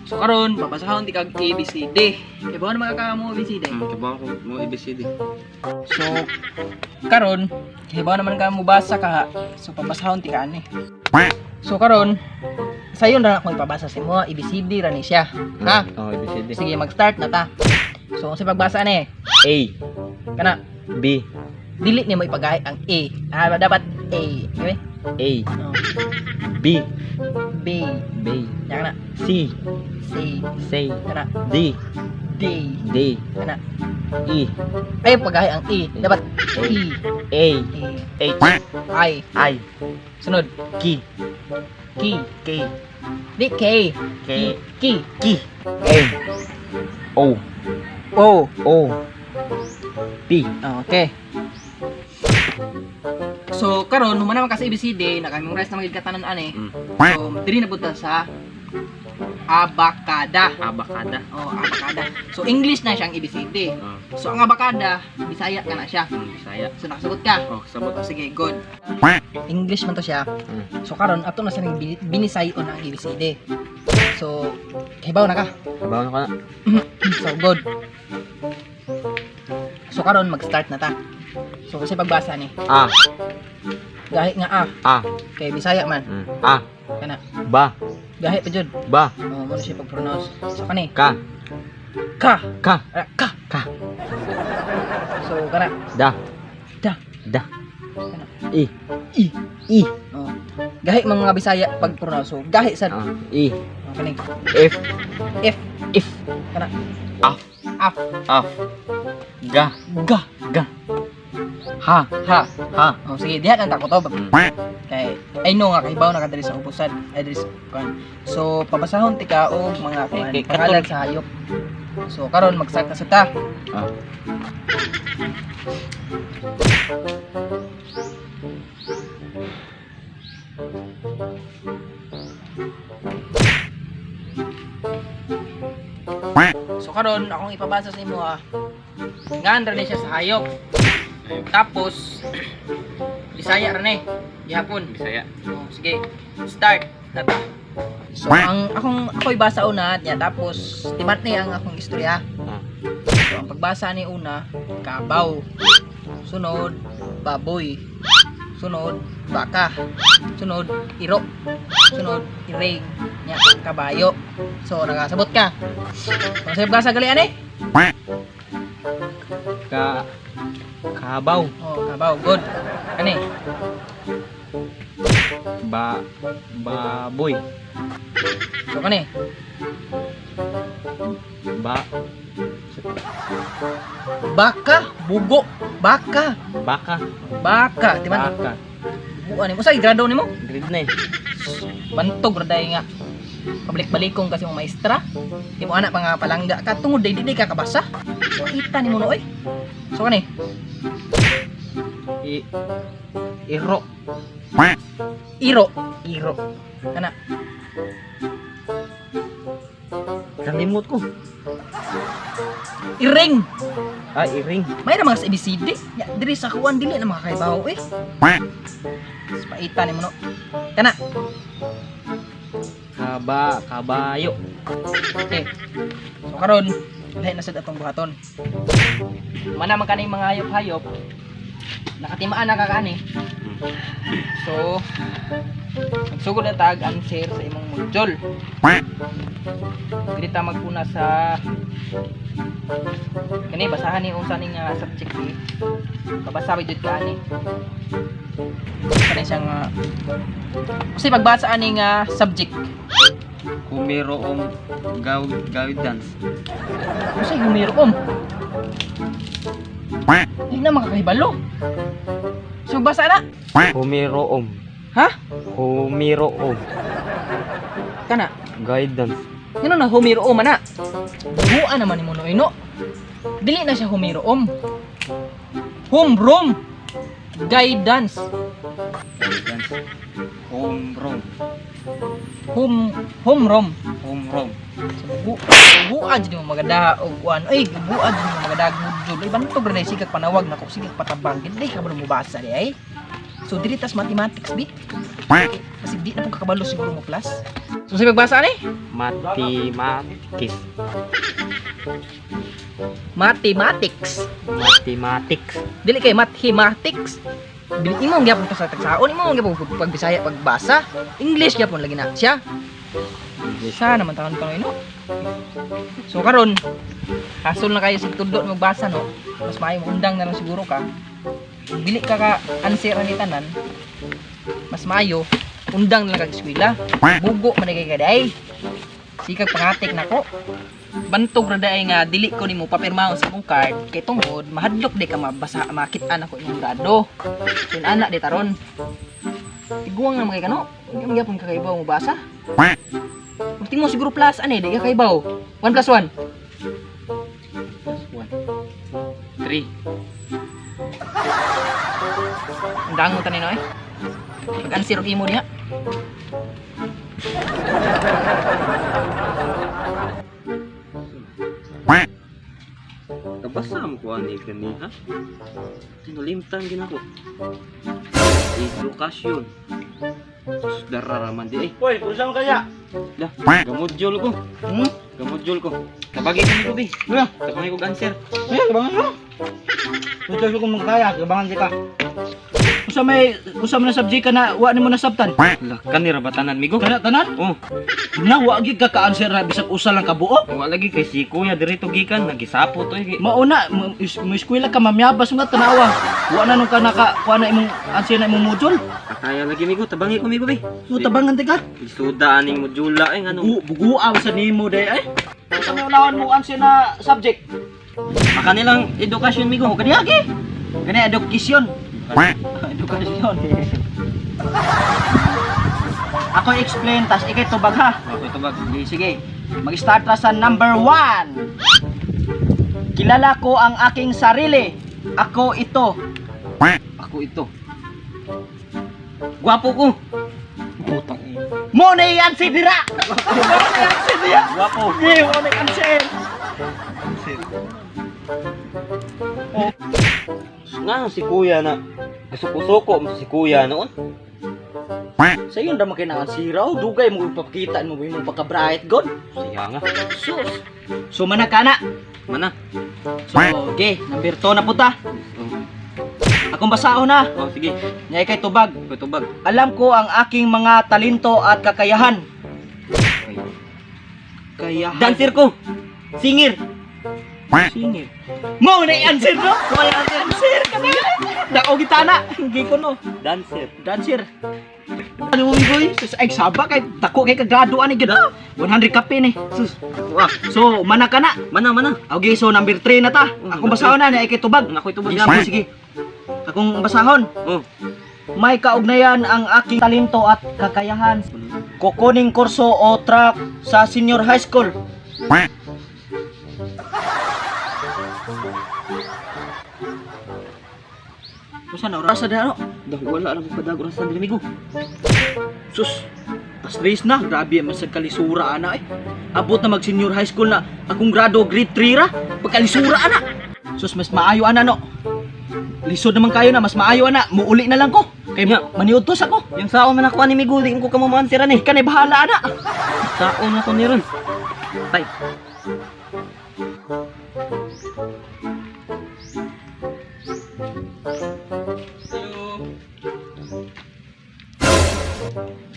So karon babasahon ti kag ABCD. Kay bawo na makakaya mo ABCD. Kibaw ko mo ABCD. So karon kay bawo naman ka mo basa ka. So pabasahon ti ka ani. So karon sayon ra ako ipabasa sa mo ABCD ra ni siya. Ha? Oh, ABCD. Sige mag-start na ta. So sa pagbasa ni A, kana B, dili ni mo ipagahi ang A. Ah dapat A. Okay? A, Oh. B, B. B, Ya kana C, C. C, Kana D, D. D, Kana E, ay pagahi ang E. Dapat E. A, E. H, I. I, Sunod. K, K. K, Di K. K, K. K, M, O, O. O, P. Okay. So karon humana man kasi ABCD na kami memorize na magid katanan ani. So diri na punta sa abakada. Abakada. Oh, abakada. So English na siyang ABCD. So ang abakada Bisaya ka na siya. Bisaya. So nakasagot ka. Oh, sabot. Oh, sige, good. English man to siya. So karon ato na sa ning binisayon ang ABCD. So hibaw na ka. Kibaw na ka na. So good. So karon mag-start na ta. So kasi pagbasa ni A, gahi nga A, kay Bisaya man. A, Kana Ba, gahi pa jud. Ba, Oh, mo na siya pag-pronounce. So kani Ka, ka. Ka, Ka. Ka, So kana Da, da. Da, Kana I, i. I, Oh. Gahi mga Bisaya pag-pronounce. So gahi sad. I, Oh, kani F, F. If, Kana Af, F. Af, Ga, Ga. Ga, Ha, Ha. Ha, Oh, sige, diha lang ta ko to. Kay I know nga kahibaw na kadiri sa ubusan. Ay diri sa kuan. So pabasahon ti ka og mga kuan Okay, pangalan sa hayop. So karon mag-start na sa ta. Ah. So karon akong ipabasa sa imo Ngaan ra ni siya sa hayop. Tapos Bisaya ra ni. Gihapon. Bisaya. Oh, sige. Start. Tata. So ang ako'y basa una niya tapos timat ni ang akong istorya. So ang pagbasa ni una, kabaw. Sunod, baboy. Sunod, baka. Sunod, iro. Sunod, irig. Nya, kabayo. So nakasabot ka. So sa pagbasa gali ani? Ka, Kabaw, Oh, kabaw. Good. Kani? Ba, Baboy, So kani? Ba, Baka, bugo. Baka. Baka, Baka. Timan. Baka, Buan mo sa grado nimo? grade 9. Bantog ra day nga. Pabalik-balikong kasi mo maestra. Di mo anak mga palangga ka tungod day di ka kabasa. So ita nimo no oy. So kani? Iro, Iro. Iro. Kana? kalimot ko. Iring. Ah, iring. May na mga sa ABCD. Ya, diri sa kuan dili na makakaibaw eh. Sa paita nimo no. Kana? Kabayo. Okay. So karon, lahi na sad atong buhaton. Mana man kaning mga hayop-hayop. Nakatimaan na ka kani. So, magsugod na tag answer sa imong module. Dili ta magpuna sa kani basahan ni unsa ning subject ni. Kabasa ba jud ka ani. Kani siyang kasi pagbasa ani nga subject. Kumiroong gawid dance. Kasi humirom. Hindi na makakahibalo. So basa na. Kumiroong. Ha? Kumiroong. Kana. Guidance. Ngano na humirom ana? Buuan naman ni mo no ino. Dili na siya humirom. Humrom. Guidance. Guidance. Home room. Home room. Home room. Buad din mo magada og kuan. Ay, buad din mo magada module. Ay bantog ra sigag panawag nako sigag patabang. Gid ka ba mo basa di ay. So diri tas mathematics bi. Kasi di na po kakabalo siguro mo plus. So sa pagbasa ni? Mathematics. Mathematics. Mathematics. Dili kay mathematics. Dili imong gyapon ka sa tagsaon, imong gyapon pag Bisaya pagbasa. English gyapon lagi na siya. Siya naman taon pa no. So karon hasol na kayo sig tudlo magbasa no. Mas maayo undang na lang siguro ka. Kung dili ka answer ani tanan, mas maayo undang na lang kag eskwela. Bugo man kay kaday. Sikag pangatik nako. Bantog ra daay nga dili ko nimo papirmahon sa akong card kay tungod mahadlok di ka mabasa makit-an ako imong grado. So ana di taron. Tiguang na mga kano. Yung gyapon kakaibaw mo basa. Ulti mo siguro plus ani di ka kaibaw. 1 plus 1. Plus 1. 3. Undang mo tanin oy. Pag-answer og imo diha. Kabasa mo ko ani gani ha. Tinulimtan gina ko. Edukasyon. Dararaman di eh. Hoy, kurang kaya. Dah, gamodjol ko. Gamodjol ko. Tabagi ko bi. Wala. Tabagi ko answer. Eh, kabangan mo. Kung ko mong kaya, kabangan kita. Usa man na subject ka na wa nimo nasabtan. Lah, kanira batanan migo. Kana tanan? Oh, Na wa gid ka ka-answer na bisag usa lang ka buo. wa lagi kay si kuya dirito gikan nagisapo to eh. Mauna, mo eskwela ka mamyabas nga tanawa. Wa na nung ka naka kuha na imong answer na imong module. Kaya lagi migo, tabangi ko migo bi. So tabangan ti ka. Isuda aning modula eh ano. Buguaw sa nimo day ay. Sa may unawan mo answer na subject. Maka nilang edukasyon migo. Kani agi. Kani edukasyon. Edukasyon. Ako explain tas ikay tubag ha. Ako ito bag. Sige. Mag-start na sa number 1. Kilala ko ang aking sarili. Ako ito. Ako ito. Gwapo ko. Putang ina. Mo na yan si Dira. Mo na yan si Dira. Gwapo. Yeah, mo na yan si. Nga si kuya na. Gusto-kusoko mo si kuya noon. Sa iyo naman kailangan siraw. Dugay mo ipapakita mo yung pagka-bright god. Siya nga. Sus. So manakana. Mana? So, okay, number 2 na puta. Akong basahon na. Oh, sige. Nyay kay tubag. Ako ito bag. Alam ko ang aking mga talento at kakayahan. Kaya. Dancer ko. Singir. Singir. Mo na answer no? Mo na answer ka na. Dako gitana. Hindi ko no. Dancer. Dancer. Ano mo boy? Sus ay saba kay dako kay kagraduan ni gid. 100 kape ni. Sus. Wah. So mana ka na? Mana mana. Okay, so number 3 na ta. Akong basahon na nyay kay tubag. Ako ito bag. Sige, sige. Akong basahon. Oh. May kaugnayan ang aking talento at kakayahan. Kukuning kurso o track sa senior high school. Kusa na oras na ano? Dah wala lang padagura sa dinamigo. Sus. Pastres na, grabe man sa kalisura ana eh. Abot na mag senior high school na. Akong grado grade 3 ra. Pagkalisura ana. Sus mas maayo ana no. Lisod naman kayo na, mas maayo ana. Muuli na lang ko. Kay maniutos ako. Yung saon man ako ni migo, di ko kamamansiran eh. Kanay bahala ana. Saon ako ni ron. Tay.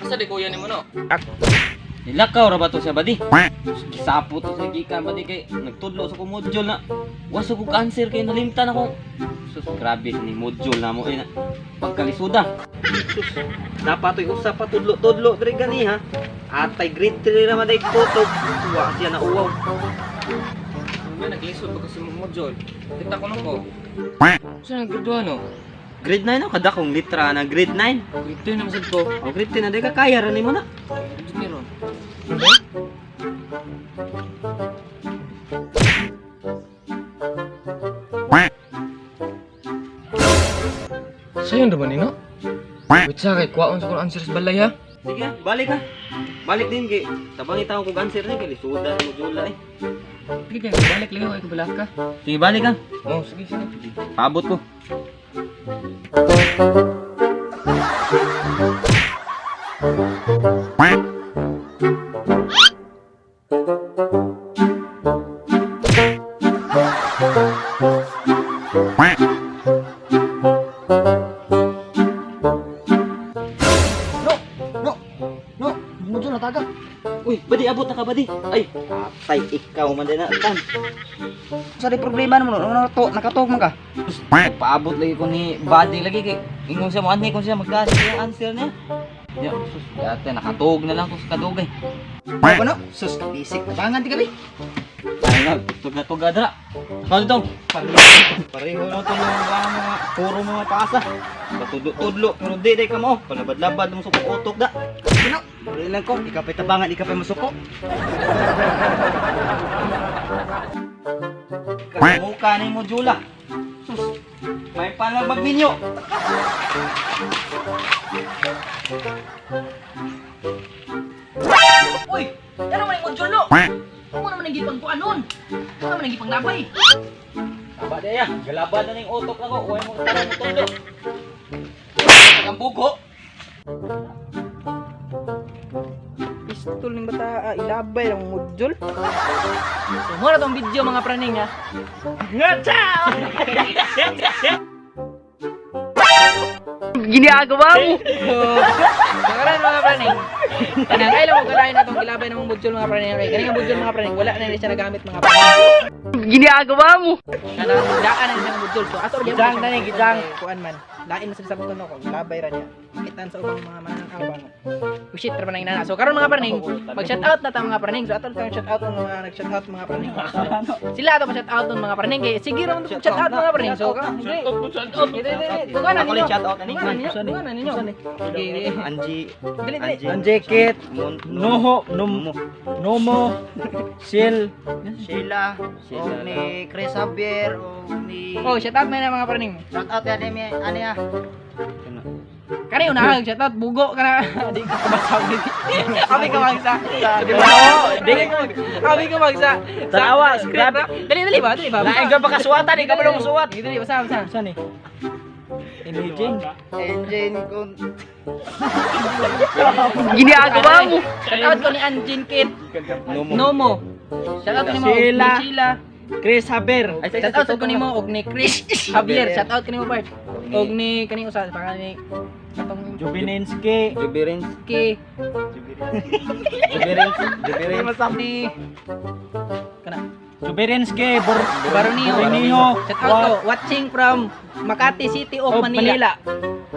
Asa di kuya nimo no? Nilakaw ra ba to siya badi? Gisapo to sa gikan badi kay nagtudlo sa ko module na. Waso ko cancer kay nalimtan ako. Sus grabe ni module na mo na. Pagkalisuda. Sus dapat toy usa pa tudlo diri gani ha. Atay grade 3 ra man day kutob. Wa siya na uwaw. May naglisod ba kasi mo module? Kita ko nung ko. Saan naggraduan no? Grade 9 no kada kong litra na grade 9. Ito yung namasad ko. O grade 10 na day ka kaya ra nimo na. Meron. Dayon naman no. Wait sa kay kuwaon sa kung answer sa balay ha. Sige, balik ka. Balik din kay tabang itaw ko answer ni kay lisuda mo jula eh. Sige kay balik lang ako balak ka. Sige, balik ka. Oh, sige sige. Paabot ko. No, module na tagak. Uy, badi abot na ka badi. Ay, atay ikaw man din na tan. Sa di problema mo no, nakatog man ka. Paabot lagi ko ni body lagi kay ingon siya mo ani kung siya magdasi yung answer niya. Ya, sus, yate nakatog na lang ko sa kadugay. Ano no? Sus, bisik na bangan ti gabi. Ay na, tugna-tuga dra. Ano dong? Pareho na to yung mga puro mga pasa. Patudlo-tudlo pero di ka mo. Palabad-labad mo sa utok da. Ano? Dili lang ko, ikapay tabangan, ikapay musuko. Kamukha ni mo Jula. Sus, may palang magminyo. Uy! Yan naman yung module no! Ano naman ang gipang kuanon? Ano naman ang gipang labay? Taba na ya, galabad na ning utok na ko. Uy mo tarong mo tudlo. Ang bugo. Pistol ng bata, ilabay ang module. So, muna tong video mga praning ha. Ginagawa mo! So, sakaran mga praning. Kanang kailan mo galahin na itong ilabay ng module mga praning. Okay, kanang module mga praning, wala na rin siya nagamit mga praning. Ginagawa mo! Kanang daan na siya ng module. So, ato rin Gidang na ni, gidang. Kuan man. Lain na sa sabon ko, labay ra niya. Kitan sa ubang mga mananakabang. Shit, tra man ang inana. So, karon mga praning, mag-shoutout na ta mga praning. So, ato kang shoutout ng mga nag-shoutout mga praning. So, sila ato ma-shoutout ng mga praning. Kaya sige ra man to shoutout mga praning. So, ito ka na Ako ninyo. lang shoutout na ni. Ito ka na ninyo. Sige, Anji, dili, dili. Anjekit, Noho, Nomo, Sil, Sheila, o ni Chris Javier, o ni... Oh, shoutout mo na mga praning. Shout out yan ni ano ya? Kani una shoutout bugo ka na. Di ka masabi. Abi ka magsa. Abi ka magsa. Tanawa, Script rap. Dali ba? Dali ba? Lain ka pa kasuwatan, ikaw ba nung suwat? Dali, basa. Saan eh? Engine kung... Ginagawa mo. Shoutout ko ni Anjin Kit. Nomo. Shoutout ko ni mo. Sheila. Ni Sheila. Chris Javier. Shoutout ko ni mo og ni Chris Javier. Shoutout ko ni mo Bart. Og ni kani usa pa ni katong Jubinensky. Ki Jubirin. Masakti. Kana Jubinensky. Baroniho. Baroniho. Shoutout ko watching from Makati City of Manila.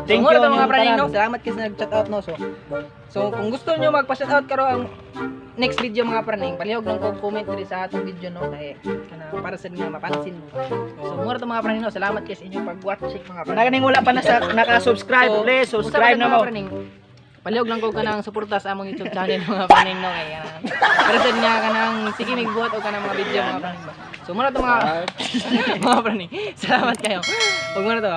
Thank So, you. mga praning no. Salamat kasi nag-shoutout no. So kung gusto niyo magpa-shoutout karo ang next video mga praning, palihog lang kog comment diri sa atong video no kay kana para sa nga mapansin mo. So mura to mga praning no. Salamat kasi inyong pag-watching mga praning. Naganing wala pa na sa naka-subscribe, please subscribe na mo. Palihog lang ko kanang suporta sa among YouTube channel mga praning no kay para sa nga kanang sige migbuhat og kanang mga video mga praning ba. So mura to mga mga praning. Salamat kayo. Ug mura to.